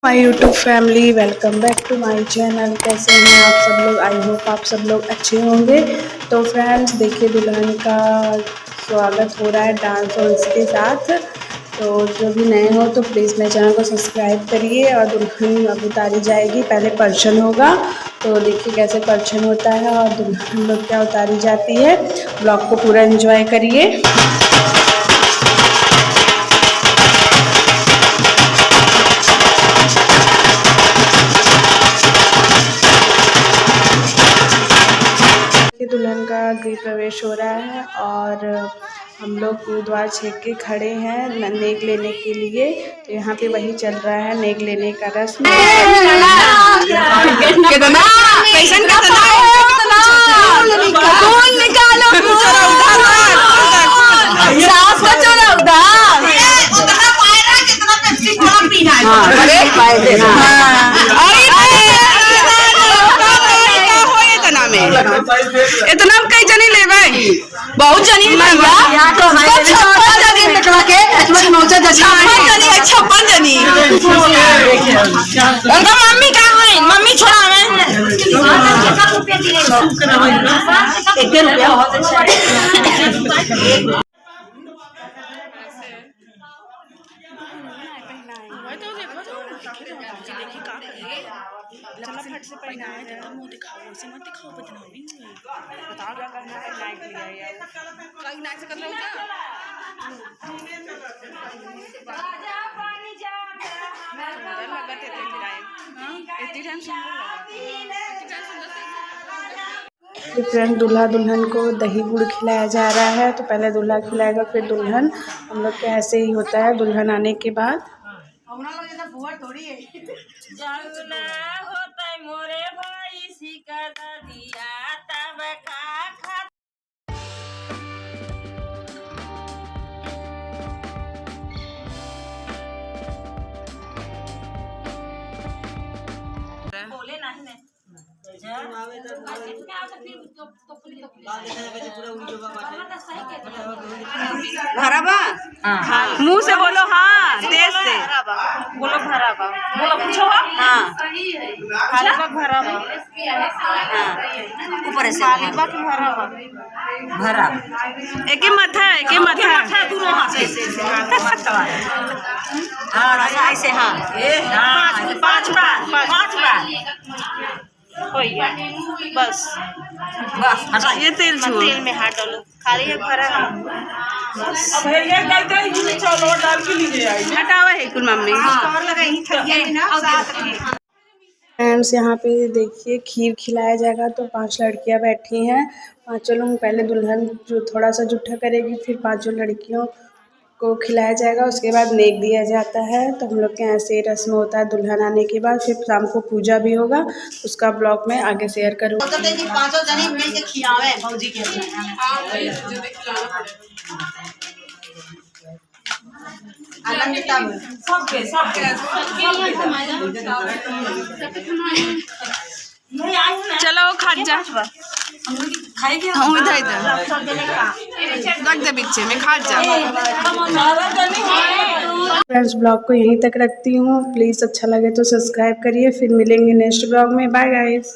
My YouTube family, welcome back to my channel. कैसे हैं आप सब लोग? आई होप आप सब लोग अच्छे होंगे। तो फ्रेंड्स देखिए, दुल्हन का स्वागत हो रहा है डांस और इसके साथ। तो जो भी नए हो तो प्लीज़ मेरे चैनल को सब्सक्राइब करिए। और दुल्हन अब उतारी जाएगी, पहले परछन होगा। तो देखिए कैसे परछन होता है और दुल्हन लोग क्या उतारी जाती है। ब्लॉग को पूरा एंजॉय करिए। दुल्हन का गृह प्रवेश हो रहा है और हम लोग द्वार छेक के खड़े हैं नेक लेने के लिए। तो यहाँ पे वही चल रहा है, नेक लेने का रस्म। इतना कई जनी ले भाई, बहुत जनी छप्पन जनी। उनका मम्मी कहाँ है? मम्मी छोड़ा हमें। चला फट से पहना है तो मुंह दिखाओ, ऐसे मत दिखाओ, बदनामी बताओ क्या करना है। नाइट लिया यार, कहीं नाइट से कर रहे हो क्या? फ्रेंड, दूल्हा दुल्हन को दही गुड़ खिलाया जा रहा है। तो पहले दूल्हा खिलाएगा फिर दुल्हन। हम लोग के ऐसे ही होता है दुल्हन आने के बाद। मोरे भाई सिकदा दिया तब खा बोले नहीं ने भराबा मुंह से बोलो, हाँ तेज से बोलो भराबा, बोलो पूछो हाँ भराबा, हाँ ऊपर से भराबा भरा एक ही मथा है, एक ही मथा हाँ ऐसे हाँ पाँच बार हो गया बस। बस ये तेल छुओ, तेल में हाथ डालो, खाली है भरा हटावा है कुल मम्मी। फ्रेंड्स यहाँ पे देखिए खीर खिलाया जाएगा। तो 5 लड़कियाँ बैठी हैं, पाँचों लोग। पहले दुल्हन जो थोड़ा सा जूठा करेगी, फिर 5 लड़कियों को खिलाया जाएगा। उसके बाद नेक दिया जाता है। तो हम लोग के यहाँ ऐसे रस्म होता है दुल्हन आने के बाद। फिर शाम को पूजा भी होगा, उसका ब्लॉग में आगे शेयर करूँगी। चलो खा जा, हम इधर इधर रख दे पीछे में, खा जा। फ्रेंड्स, ब्लॉग को यहीं तक रखती हूँ। प्लीज़ अच्छा लगे तो सब्सक्राइब करिए। फिर मिलेंगे नेक्स्ट ब्लॉग में। Bye guys.